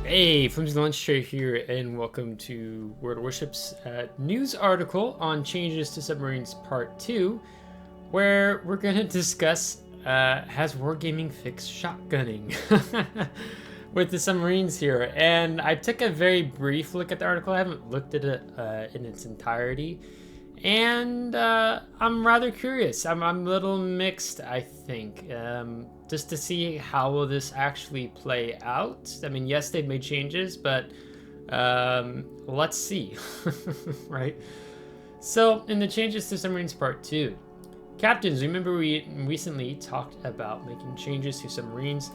Hey, FlimsyLunchTray here, and welcome to World of Warships news article on changes to Submarines Part 2, where we're going to discuss has wargaming fixed shotgunning with the Submarines here. And I took a very brief look at the article. I haven't looked at it in its entirety, and I'm rather curious. I'm a little mixed, I think. Just to see how will this actually play out. I mean, yes, they've made changes, but let's see, right? So, in the changes to Submarines Part 2, Captains, remember we recently talked about making changes to Submarines?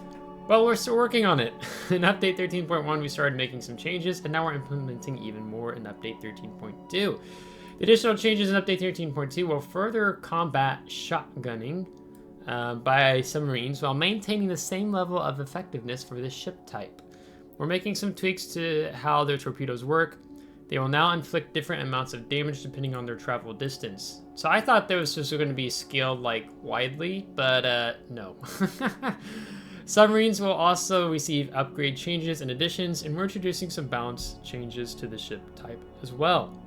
Well, we're still working on it. In Update 13.1, we started making some changes, and now we're implementing even more in Update 13.2. The additional changes in Update 13.2 will further combat shotgunning by submarines while maintaining the same level of effectiveness for this ship type. We're making some tweaks to how their torpedoes work. They will now inflict different amounts of damage depending on their travel distance. So I thought there was just going to be scaled like widely, but no. Submarines will also receive upgrade changes and additions, and we're introducing some balance changes to the ship type as well.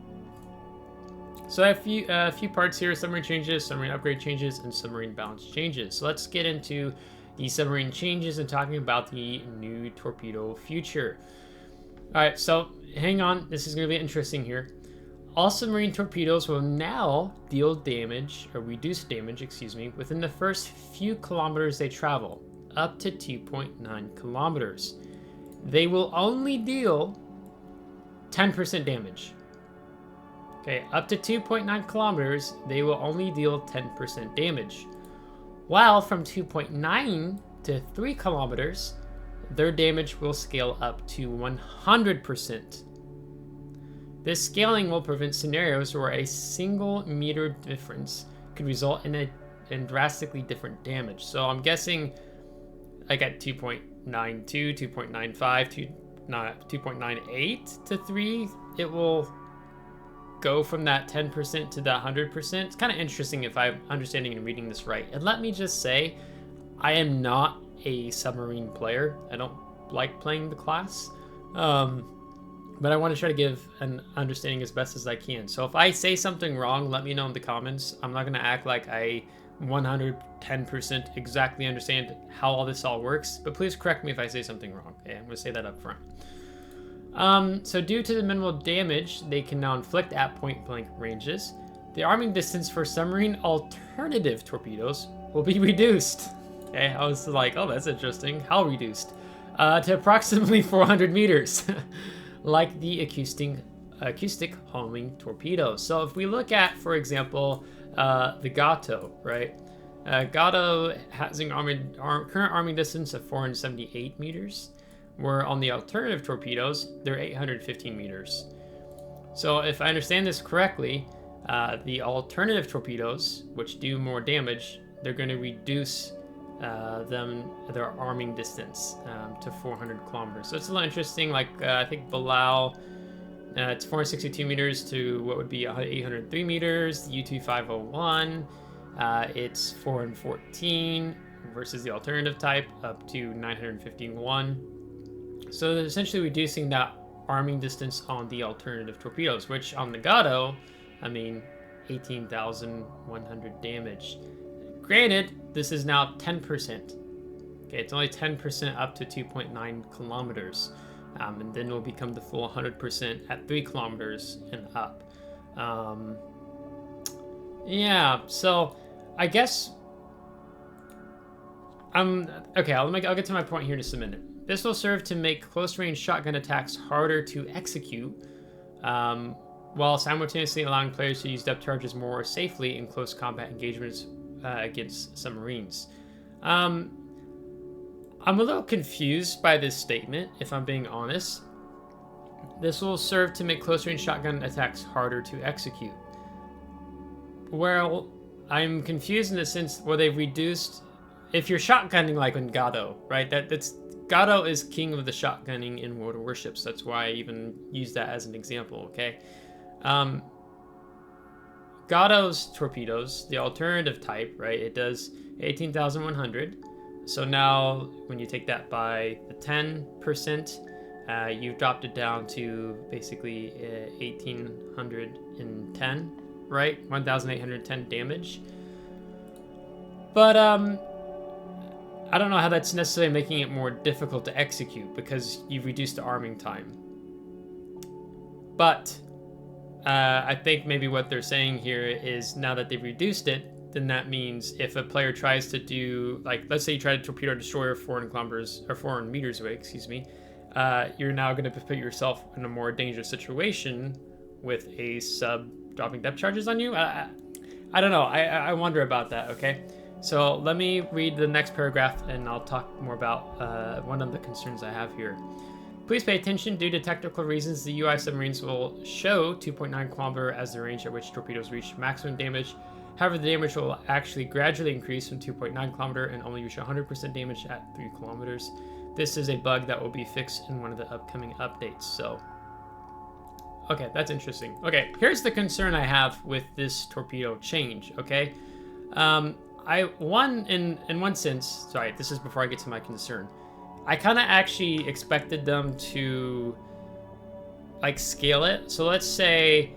So I have a few parts here: submarine changes, submarine upgrade changes, and submarine balance changes. So let's get into the submarine changes and talking about the new torpedo future. All right, so hang on. This is going to be interesting here. All submarine torpedoes will now deal damage, or reduce damage, excuse me, within the first few kilometers they travel, up to 2.9 kilometers. They will only deal 10% damage. Okay, up to 2.9 kilometers, they will only deal 10% damage. While from 2.9 to 3 kilometers, their damage will scale up to 100%. This scaling will prevent scenarios where a single meter difference could result in drastically different damage. So I'm guessing like at 2.92, 2.95, 2.98 to 3, it will go from that 10% to the 100%. It's kind of interesting if I'm understanding and reading this right. And let me just say, I am not a submarine player. I don't like playing the class. But I want to try to give an understanding as best as I can. So if I say something wrong, let me know in the comments. I'm not going to act like I 110% exactly understand how all this all works. But please correct me if I say something wrong. Okay, I'm going to say that up front. So due to the minimal damage they can now inflict at point-blank ranges, the arming distance for submarine alternative torpedoes will be reduced. Okay, I was like, oh, that's interesting. How reduced? To approximately 400 meters, like the acoustic homing torpedoes. So if we look at, for example, the Gato, right? Gato has an current arming distance of 478 meters. Where on the alternative torpedoes, they're 815 meters. So if I understand this correctly, the alternative torpedoes, which do more damage, they're going to reduce their arming distance to 400 kilometers. So it's a little interesting. Like I think Bilal, it's 462 meters to what would be 803 meters. The U-2501, it's 414 versus the alternative type up to 951. So they're essentially reducing that arming distance on the alternative torpedoes, which on the Gato, I mean, 18,100 damage. Granted, this is now 10%. Okay, it's only 10% up to 2.9 kilometers. And then it will become the full 100% at 3 kilometers and up. Yeah, so I guess okay, I'll get to my point here in just a minute. This will serve to make close-range shotgun attacks harder to execute, while simultaneously allowing players to use depth charges more safely in close combat engagements against submarines. I'm a little confused by this statement, if I'm being honest. This will serve to make close-range shotgun attacks harder to execute. Well, I'm confused in the sense where they've reduced... If you're shotgunning like in Gato, right? Gato is king of the shotgunning in World of Warships. That's why I even use that as an example, okay? Gato's torpedoes, the alternative type, right? It does 18,100. So now when you take that by the 10%, you've dropped it down to basically 1810, right? 1810 damage. But I don't know how that's necessarily making it more difficult to execute because you've reduced the arming time. But I think maybe what they're saying here is now that they've reduced it, then that means if a player tries to do, like, let's say you try to torpedo a destroyer 400 kilometers or 400 meters away, excuse me, you're now going to put yourself in a more dangerous situation with a sub dropping depth charges on you. I don't know. I wonder about that. Okay. So let me read the next paragraph and I'll talk more about one of the concerns I have here. Please pay attention. Due to technical reasons, the UI submarines will show 2.9 kilometer as the range at which torpedoes reach maximum damage. However, the damage will actually gradually increase from 2.9 kilometer and only reach 100% damage at 3 kilometers. This is a bug that will be fixed in one of the upcoming updates. So, okay, that's interesting. Okay, here's the concern I have with this torpedo change. Okay, in one sense, sorry, this is before I get to my concern. I kind of actually expected them to like scale it. So let's say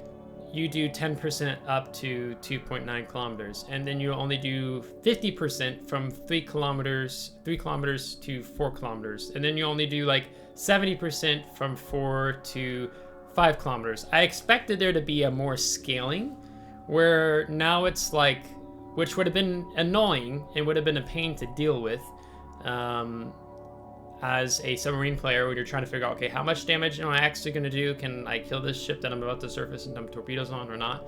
you do 10% up to 2.9 kilometers, and then you only do 50% from 3 kilometers to 4 kilometers, and then you only do like 70% from 4 to 5 kilometers. I expected there to be a more scaling, where now it's like, which would have been annoying and would have been a pain to deal with as a submarine player when you're trying to figure out, okay, how much damage am I actually going to do? Can I kill this ship that I'm about to surface and dump torpedoes on or not?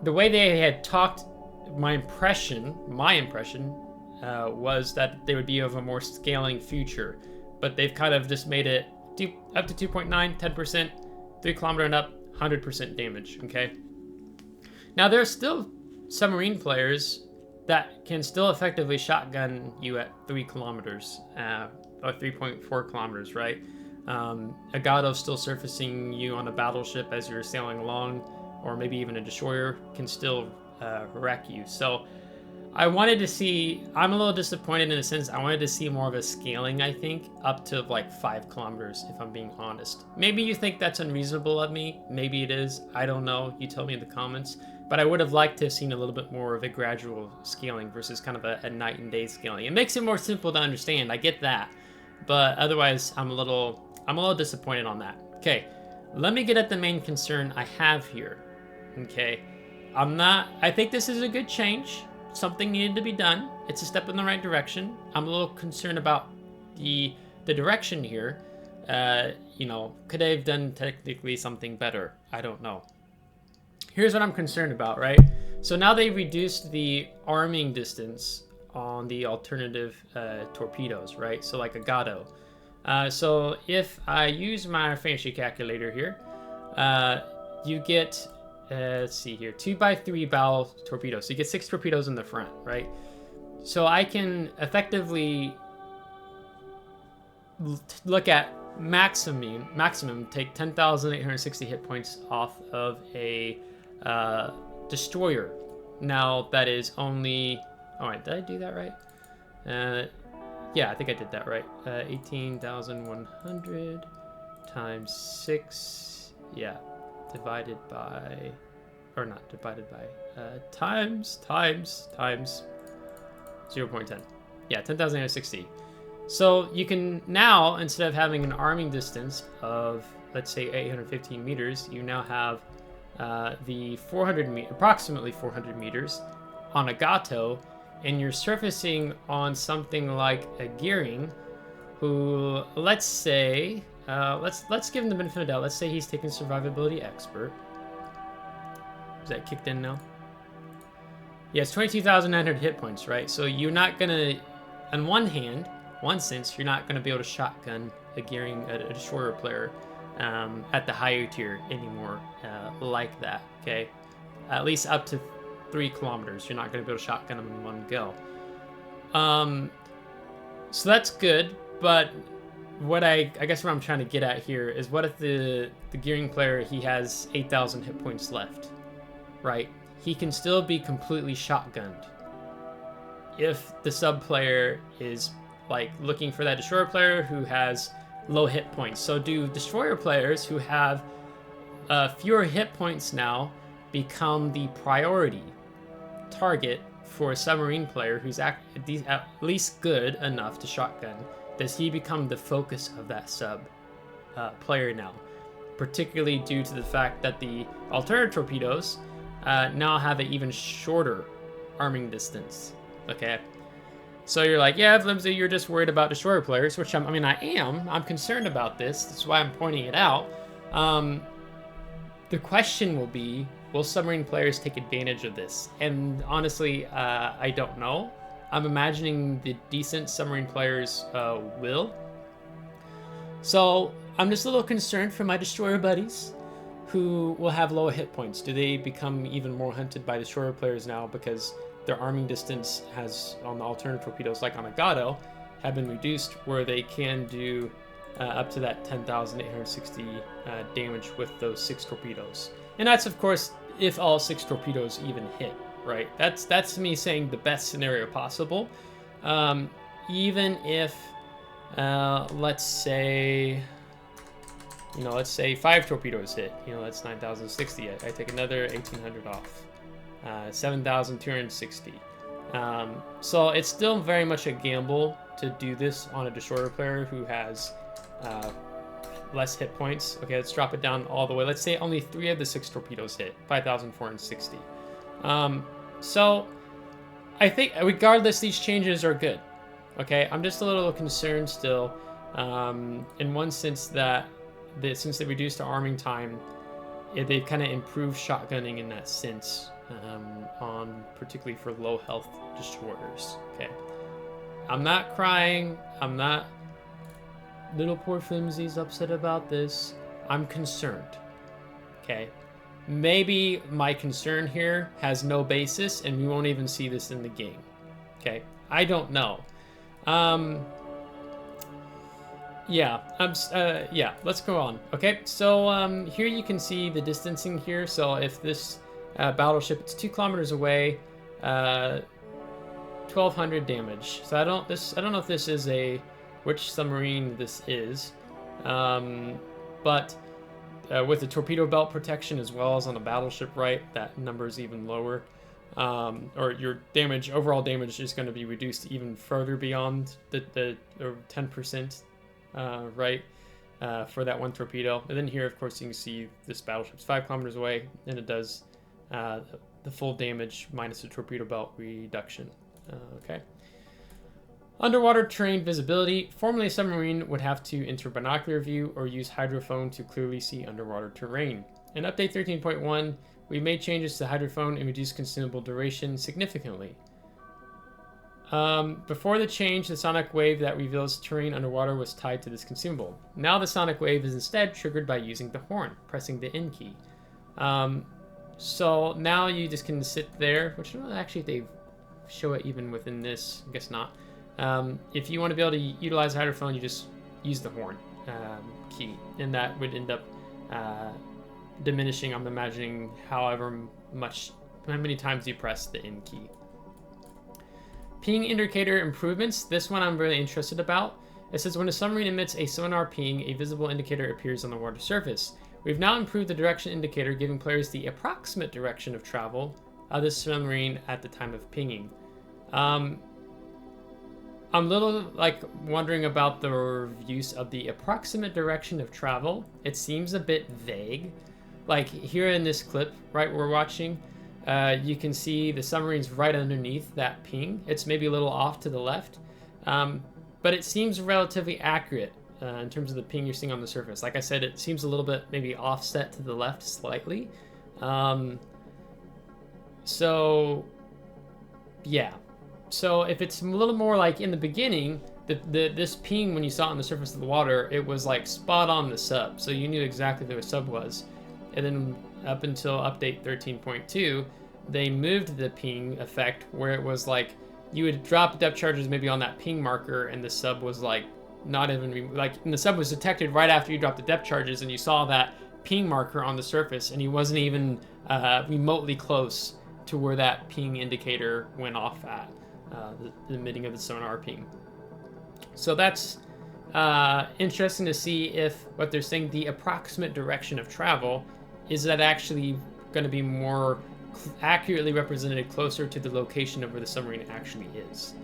The way they had talked, my impression was that they would be of a more scaling future, but they've kind of just made it up to 2.9, 10%, 3 kilometer and up, 100% damage, okay? Now, there are still submarine players that can still effectively shotgun you at 3 kilometers, or 3.4 kilometers, right? Agado's still surfacing you on a battleship as you're sailing along, or maybe even a destroyer can still wreck you. So I wanted to see, I'm a little disappointed in a sense, I wanted to see more of a scaling, I think, up to like 5 kilometers, if I'm being honest. Maybe you think that's unreasonable of me, maybe it is, I don't know, you tell me in the comments. But I would have liked to have seen a little bit more of a gradual scaling versus kind of a night and day scaling. It makes it more simple to understand. I get that, but otherwise, I'm a little disappointed on that. Okay, let me get at the main concern I have here. Okay, I think this is a good change. Something needed to be done. It's a step in the right direction. I'm a little concerned about the direction here. You know, could they have done technically something better? I don't know. Here's what I'm concerned about, right? So now they reduced the arming distance on the alternative torpedoes, right? So like Agado. So if I use my fancy calculator here, you get, let's see here, 2x3 bow torpedoes. So you get 6 torpedoes in the front, right? So I can effectively look at maximum take 10,860 hit points off of a destroyer. Now that is only, all right, did I do that right? Yeah, I think I did that right. 18,100 times 6, yeah, divided by, or not divided by, times 0.10. Yeah, 10,860. So you can now, instead of having an arming distance of, let's say, 815 meters, you now have the approximately 400 meters on a Gato, and you're surfacing on something like a Gearing, who, let's say, let's give him the benefit of the doubt. Let's say he's taking Survivability Expert. Is that kicked in now? Yeah, it's 22,900 hit points, right? So you're not gonna, on one sense, you're not gonna be able to shotgun a Gearing, a destroyer player at the higher tier anymore, like that, okay? At least up to 3 kilometers, you're not going to be able to shotgun them in one go. So that's good, but what I guess what I'm trying to get at here is, what if the Gearing player, he has 8,000 hit points left, right? He can still be completely shotgunned. If the sub player is like looking for that destroyer player who has low hit points. So do destroyer players who have fewer hit points now become the priority target for a submarine player who's at least good enough to shotgun? Does he become the focus of that sub player now? Particularly due to the fact that the alternative torpedoes now have an even shorter arming distance. Okay, so you're like, yeah, Flimsy, you're just worried about destroyer players, which I am. I'm concerned about this. That's why I'm pointing it out. The question will be, will submarine players take advantage of this? And honestly, I don't know. I'm imagining the decent submarine players will. So I'm just a little concerned for my destroyer buddies who will have lower hit points. Do they become even more hunted by destroyer players now because their arming distance has, on the alternative torpedoes like on a Gato, have been reduced where they can do up to that 10,860 damage with those 6 torpedoes. And that's, of course, if all 6 torpedoes even hit, right? That's me saying the best scenario possible. Even if, let's say 5 torpedoes hit, that's 9,060. I take another 1,800 off, 7,260. So it's still very much a gamble to do this on a destroyer player who has less hit points. Okay, let's drop it down all the way. Let's say only 3 of the 6 torpedoes hit, 5,460. So I think regardless, these changes are good. Okay, I'm just a little concerned still, in one sense that since they reduced the arming time, they've kind of improved shotgunning in that sense, on particularly for low health destroyers. Okay, I'm not crying. I'm not. Little poor Flimsy's upset about this. I'm concerned. Okay, maybe my concern here has no basis, and we won't even see this in the game. Okay, I don't know. Yeah, let's go on. Okay, so here you can see the distancing here. So if this battleship, it's 2 kilometers away, 1,200 damage. So I don't know if this is which submarine this is, but with the torpedo belt protection as well as on a battleship, right, that number is even lower. Or your overall damage is going to be reduced even further beyond the 10%, right, for that 1 torpedo. And then here, of course, you can see this battleship's 5 kilometers away, and it does the full damage minus the torpedo belt reduction. Okay. Underwater terrain visibility. Formerly, a submarine would have to enter binocular view or use hydrophone to clearly see underwater terrain. In Update 13.1, we made changes to hydrophone and reduced consumable duration significantly. Before the change, the sonic wave that reveals terrain underwater was tied to this consumable. Now the sonic wave is instead triggered by using the horn, pressing the N key. So now you just can sit there, which I don't know actually if they show it even within this, I guess not. If you want to be able to utilize the hydrophone, you just use the horn key, and that would end up diminishing, I'm imagining, how many times you press the N key. Ping indicator improvements. This one I'm really interested about. It says when a submarine emits a sonar ping, a visible indicator appears on the water surface. We've now improved the direction indicator, giving players the approximate direction of travel of the submarine at the time of pinging. I'm a little wondering about the use of the approximate direction of travel. It seems a bit vague. Like here in this clip, right, we're watching, you can see the submarine's right underneath that ping. It's maybe a little off to the left, but it seems relatively accurate in terms of the ping you're seeing on the surface. Like I said, it seems a little bit maybe offset to the left slightly. So yeah. So if it's a little more like in the beginning, this ping when you saw it on the surface of the water, it was like spot on the sub. So you knew exactly where the sub was. And then up until update 13.2, they moved the ping effect where it was like you would drop depth charges maybe on that ping marker, and the sub was like not even and the sub was detected right after you dropped the depth charges, and you saw that ping marker on the surface, and he wasn't even remotely close to where that ping indicator went off at, the emitting of the sonar ping. So that's Interesting to see if what they're saying, the approximate direction of travel, is that actually going to be more accurately represented closer to the location of where the submarine actually is.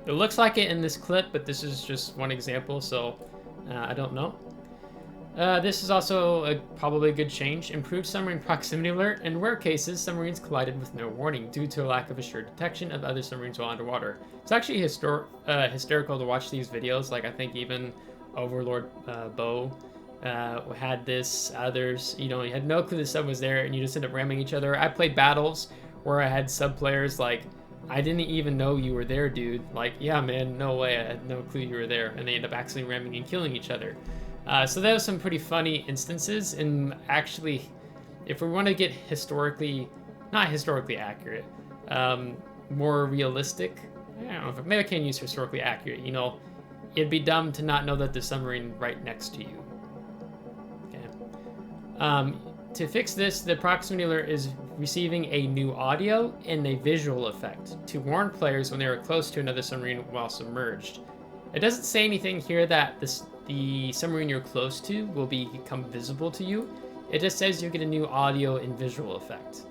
It looks like it in this clip, but this is just one example, so I don't know. This is also probably a good change. Improved submarine proximity alert. In rare cases, submarines collided with no warning due to a lack of assured detection of other submarines while underwater. It's actually hysterical to watch these videos. Like, I think even Overlord Bo had this. Others, you know, you had no clue the sub was there, and you just end up ramming each other. I played battles where I had sub players like, I didn't even know you were there, dude. Like, yeah, man, no way. I had no clue you were there. And they end up accidentally ramming and killing each other. So there was some pretty funny instances. And actually, if we want to get not historically accurate, more realistic, I don't know, maybe I can't use historically accurate. You know, it'd be dumb to not know that there's a submarine right next to you. Okay. To fix this, the proximity alert is receiving a new audio and a visual effect to warn players when they are close to another submarine while submerged. It doesn't say anything here that the submarine you're close to will become visible to you. It just says you get a new audio and visual effect.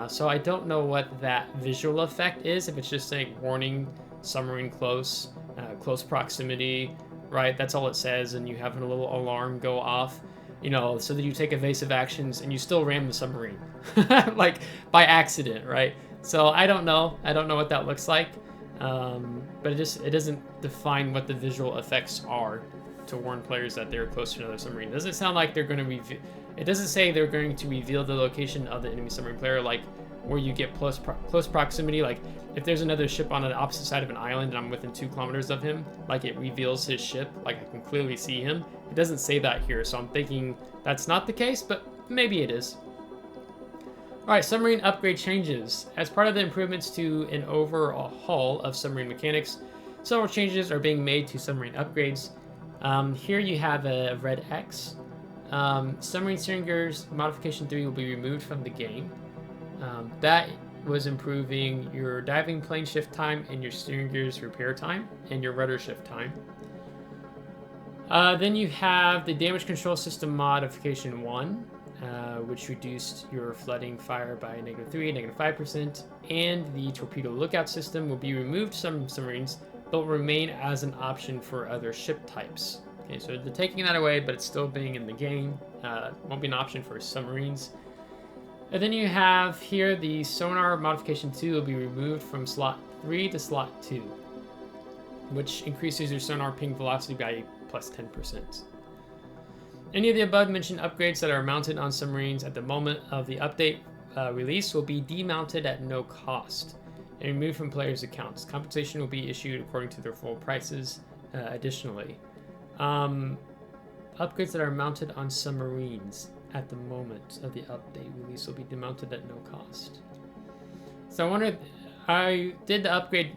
So I don't know what that visual effect is, if it's just saying warning, submarine close, close proximity, right? That's all it says, and you have a little alarm go off. You know, so that you take evasive actions and you still ram the submarine, like by accident, right? So I don't know what that looks like, but it doesn't define what the visual effects are to warn players that they're close to another submarine. It doesn't sound like they're going to reveal. It doesn't say they're going to reveal the location of the enemy submarine player, like where you get close proximity. Like if there's another ship on the opposite side of an island and I'm within 2 kilometers of him, like it reveals his ship, like I can clearly see him. It doesn't say that here, so I'm thinking that's not the case, but maybe it is. Alright, submarine upgrade changes. As part of the improvements to an overhaul of submarine mechanics, several changes are being made to submarine upgrades. Here you have a red X. Submarine steering gears modification 3 will be removed from the game. That was improving your diving plane shift time and your steering gears repair time and your rudder shift time. Then you have the damage control system modification 1, which reduced your flooding fire by -3, -5%, and the torpedo lookout system will be removed from submarines, but will remain as an option for other ship types. Okay, so they're taking that away, but it's still being in the game. Won't be an option for submarines. And then you have here the sonar modification 2 will be removed from slot 3 to slot 2, which increases your sonar ping velocity by +10%. Any of the above mentioned upgrades that are mounted on submarines at the moment of the update release will be demounted at no cost and removed from players' accounts. Compensation will be issued according to their full prices additionally. Upgrades that are mounted on submarines at the moment of the update release will be demounted at no cost. So I did the upgrade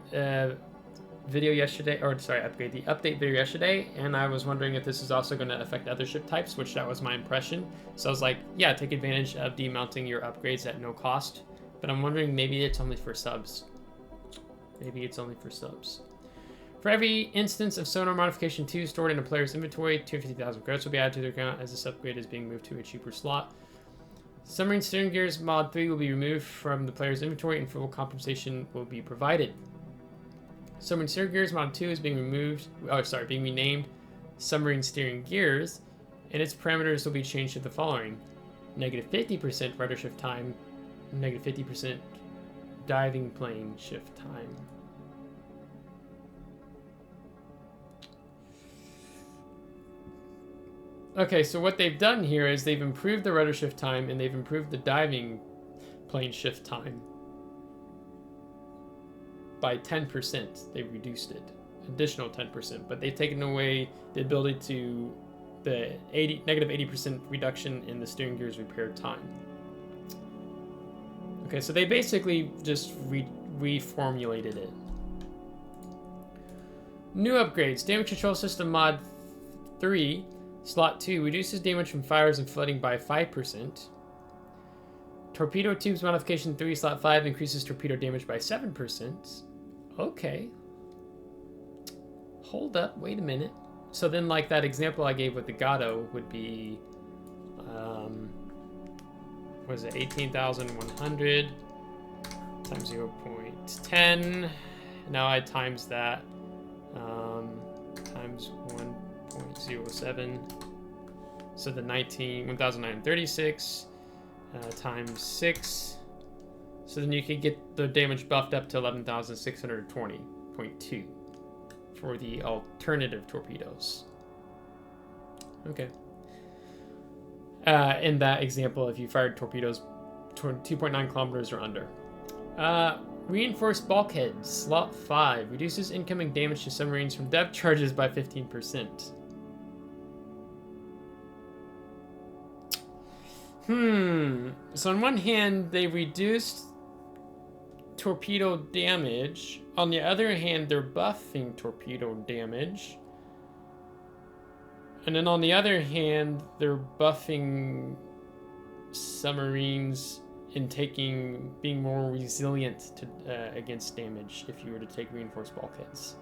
video yesterday, or sorry, the update video yesterday, and I was wondering if this is also going to affect other ship types, which that was my impression. So I was like, yeah, take advantage of demounting your upgrades at no cost. But I'm wondering, maybe it's only for subs. Maybe it's only for subs. For every instance of sonar modification 2 stored in a player's inventory, 250,000 credits will be added to their account as this upgrade is being moved to a cheaper slot. Submarine steering gears mod 3 will be removed from the player's inventory and full compensation will be provided. Submarine steering gears mod 2 is being renamed Submarine steering gears, and its parameters will be changed to the following: -50% rudder shift time, -50% diving plane shift time. Okay, so what they've done here is they've improved the rudder shift time and they've improved the diving plane shift time by 10%. They've reduced it, additional 10%, but they've taken away the ability to the -80% reduction in the steering gear's repair time. Okay, so they basically just reformulated it. New upgrades: damage control system mod 3. Slot 2 reduces damage from fires and flooding by 5%. Torpedo tubes modification 3, slot 5 increases torpedo damage by 7%. Okay. Hold up, wait a minute. So then, like that example I gave with the Gato would be, what is it, 18,100 times 0.10. Now I times that times 1.07. So the 1,936 times 6. So then you could get the damage buffed up to 11,620.2 for the alternative torpedoes. Okay. In that example, if you fired torpedoes 2.9 kilometers or under. Reinforced bulkhead, slot 5. Reduces incoming damage to submarines from depth charges by 15%. So on one hand, they reduced torpedo damage. On the other hand, they're buffing torpedo damage. And then on the other hand, they're buffing submarines in being more resilient to against damage if you were to take reinforced bulkheads.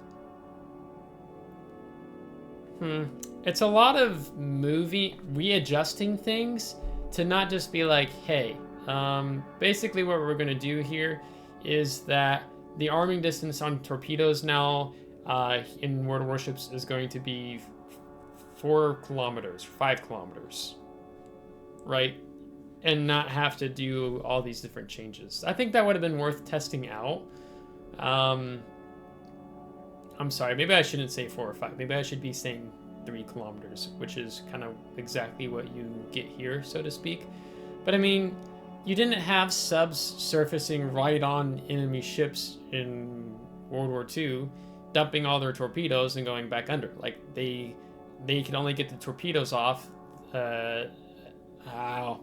It's a lot of readjusting things to not just be like, hey, basically what we're going to do here is that the arming distance on torpedoes now in World of Warships is going to be 4 kilometers, 5 kilometers, right? And not have to do all these different changes. I think that would have been worth testing out. I'm sorry, maybe I shouldn't say 4 or 5. Maybe I should be saying 3 kilometers, which is kind of exactly what you get here, so to speak. But I mean, you didn't have subs surfacing right on enemy ships in World War II, dumping all their torpedoes and going back under. Like, they could only get the torpedoes off.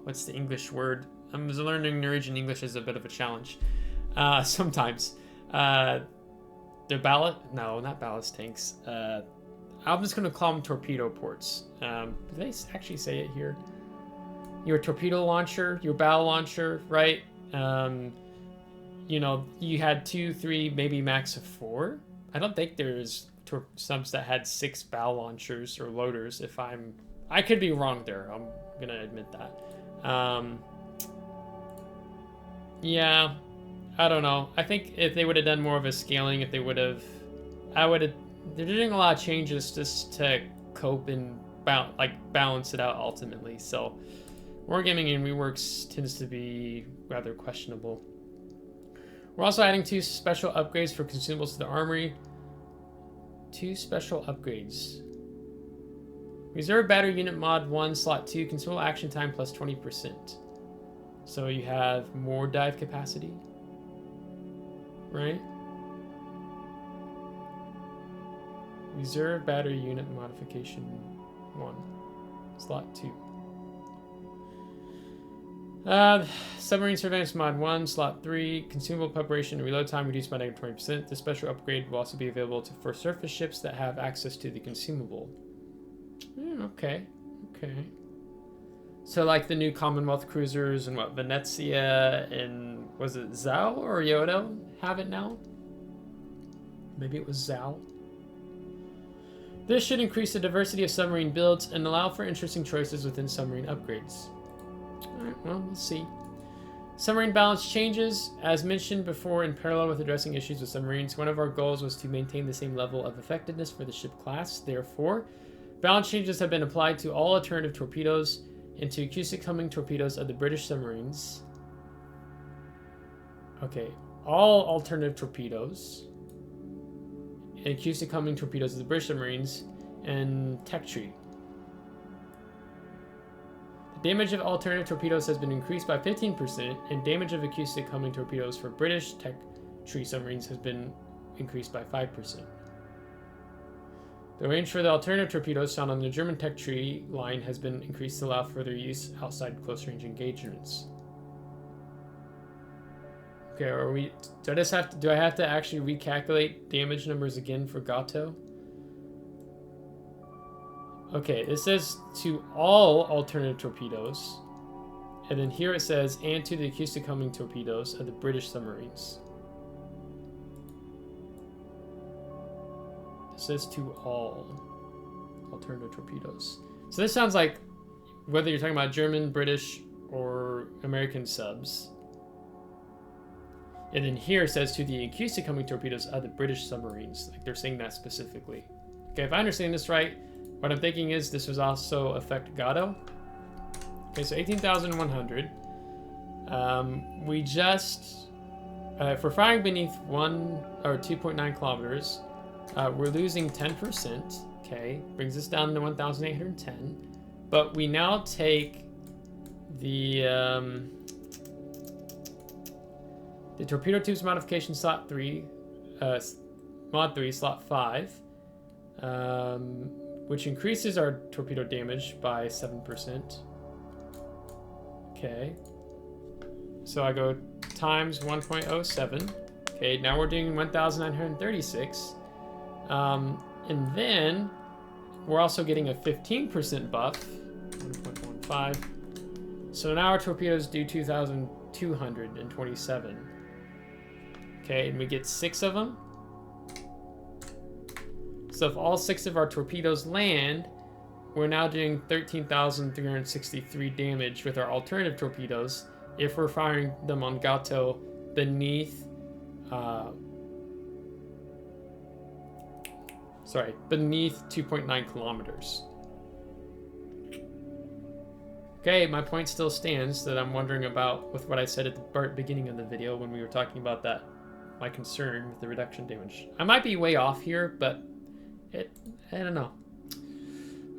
What's the English word? I'm learning Norwegian English is a bit of a challenge. Sometimes. They're not ballast tanks. I'm just going to call them torpedo ports. Do they actually say it here? Your torpedo launcher, your bow launcher, right? You know, you had 2, 3, maybe max of 4. I don't think there's subs that had 6 bow launchers or loaders. I could be wrong there. I'm gonna admit that. Yeah, I don't know. I think if they would have done more of a scaling, they're doing a lot of changes just to cope and balance it out ultimately. So wargaming and reworks tends to be rather questionable. We're also adding 2 special upgrades for consumables to the armory. 2 special upgrades. Reserve battery unit mod 1 slot 2 consumable action time plus 20%. So you have more dive capacity, right? Reserve battery unit modification 1 slot 2. Submarine surveillance mod 1 slot 3 consumable preparation and reload time reduced by -20%. This special upgrade will also be available for surface ships that have access to the consumable. Okay. So like the new Commonwealth cruisers and what, Venezia and was it Zao or Yodo have it now? Maybe it was Zao. This should increase the diversity of submarine builds and allow for interesting choices within submarine upgrades. Alright, well, we'll see. Submarine balance changes. As mentioned before, in parallel with addressing issues with submarines, one of our goals was to maintain the same level of effectiveness for the ship class. Therefore, balance changes have been applied to all alternative torpedoes and to acoustic homing torpedoes of the British submarines. Okay, all alternative torpedoes and acoustic homing torpedoes of the British submarines and tech tree. The damage of alternative torpedoes has been increased by 15%, and damage of acoustic homing torpedoes for British tech tree submarines has been increased by 5%. The range for the alternative torpedoes found on the German tech tree line has been increased to allow further use outside close-range engagements. Okay, do I have to actually recalculate damage numbers again for Gato? Okay, it says to all alternative torpedoes, and then here it says and to the acoustic homing torpedoes of the British submarines. It says to all. alternative torpedoes. So this sounds like whether you're talking about German, British, or American subs. And then here it says to the acoustic homing torpedoes of the British submarines. Like they're saying that specifically. Okay, if I understand this right, what I'm thinking is this was also affect Gato. Okay, so 18,100. We just, if we're firing beneath 1 or 2.9 kilometers, we're losing 10%. Okay, brings us down to 1,810. But we now take the torpedo tubes modification slot 3, mod 3, slot 5, which increases our torpedo damage by 7%. Okay. So I go times 1.07. Okay, now we're doing 1,936. And then we're also getting a 15% buff, 1.15. So now our torpedoes do 2,227. Okay, and we get 6 of them. So if all 6 of our torpedoes land, we're now doing 13,363 damage with our alternative torpedoes if we're firing them on Gato beneath beneath 2.9 kilometers. Okay, my point still stands that I'm wondering about with what I said at the beginning of the video when we were talking about that, my concern with the reduction damage. I might be way off here, but I don't know.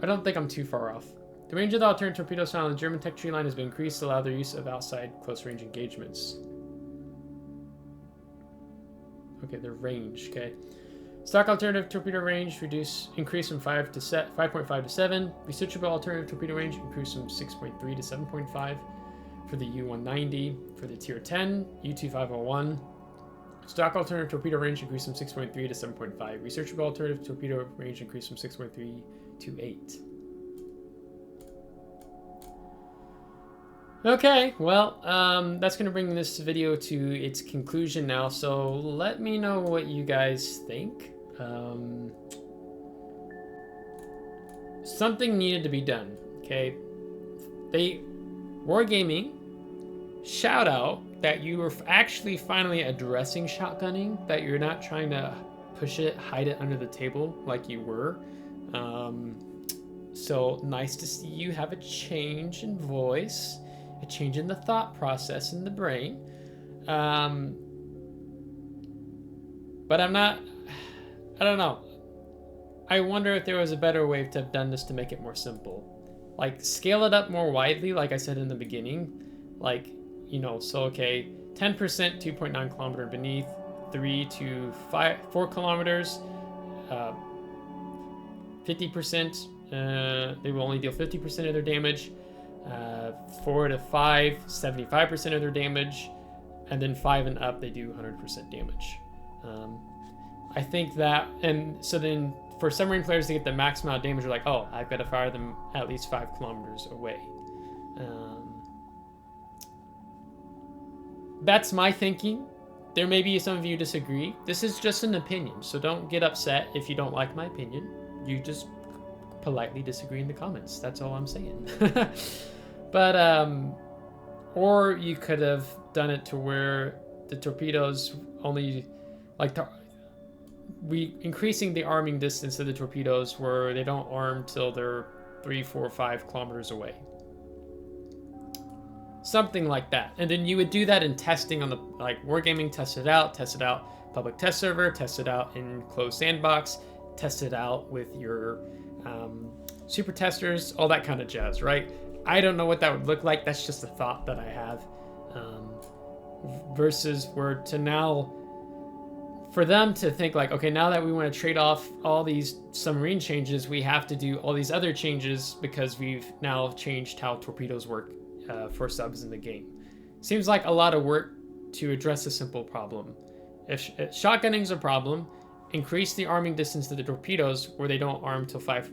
I don't think I'm too far off. The range of the alternative torpedoes found on the German tech tree line has been increased to allow their use of outside close range engagements. Okay, their range, okay. Stock alternative torpedo range increased from 5.5 to 7. Researchable alternative torpedo range increased from 6.3 to 7.5 for the U-190. For the Tier 10, U-2501. Stock alternative torpedo range increased from 6.3 to 7.5. Researchable alternative torpedo range increased from 6.3 to 8. Okay, well, that's going to bring this video to its conclusion now, so let me know what you guys think. Something needed to be done, okay? Wargaming, shout out that you were actually finally addressing shotgunning, that you're not trying to push it, hide it under the table like you were. So nice to see you have a change in voice, a change in the thought process in the brain. But I don't know. I wonder if there was a better way to have done this to make it more simple. Like, scale it up more widely, like I said in the beginning. Like, you know, so okay, 10%, 2.9 kilometer beneath, 3 to 4 kilometers, 50%, they will only deal 50% of their damage. 4 to 5, 75% of their damage, and then 5 and up, they do 100% damage. I think that, and so then for submarine players to get the max amount of damage, you're like, oh, I've got to fire them at least 5 kilometers away. That's my thinking. There may be some of you disagree. This is just an opinion, so don't get upset if you don't like my opinion. You just politely disagree in the comments. That's all I'm saying. But or you could have done it to where the torpedoes only, like, increasing the arming distance of the torpedoes where they don't arm till they're 3, 4, 5 kilometers away. Something like that. And then you would do that in testing on the, like, Wargaming, test it out, public test server, test it out in closed sandbox, test it out with your super testers, all that kind of jazz, right? I don't know what that would look like. That's just a thought that I have. Versus for them to think like, okay, now that we want to trade off all these submarine changes, we have to do all these other changes because we've now changed how torpedoes work for subs in the game. Seems like a lot of work to address a simple problem. If shotgunning's a problem, increase the arming distance to the torpedoes where they don't arm till 5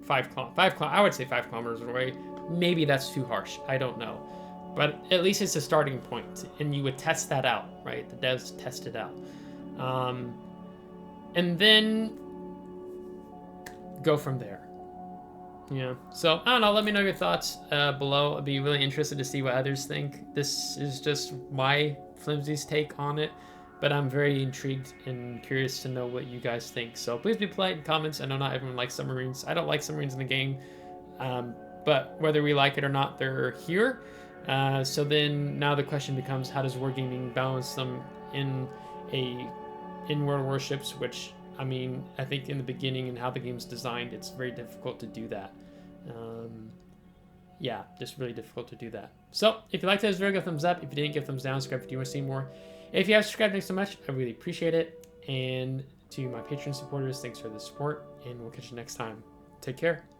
I would say 5 kilometers away. Maybe that's too harsh. I don't know. But at least it's a starting point, and you would test that out, right? The devs test it out. And then go from there. Yeah. So I don't know. Let me know your thoughts below. I'd be really interested to see what others think. This is just my Flimsy's take on it, but I'm very intrigued and curious to know what you guys think. So please be polite in comments. I know not everyone likes submarines. I don't like submarines in the game, but whether we like it or not, they're here. So then now the question becomes, how does wargaming balance them in World Warships, which, I mean, I think in the beginning and how the game's designed, it's very difficult to do that. Yeah, just really difficult to do that. So if you liked this video, give a thumbs up. If you didn't, give a thumbs down. Subscribe if you want to see more. If you have subscribed, thanks so much. I really appreciate it. And to my Patreon supporters, thanks for the support, and we'll catch you next time. Take care.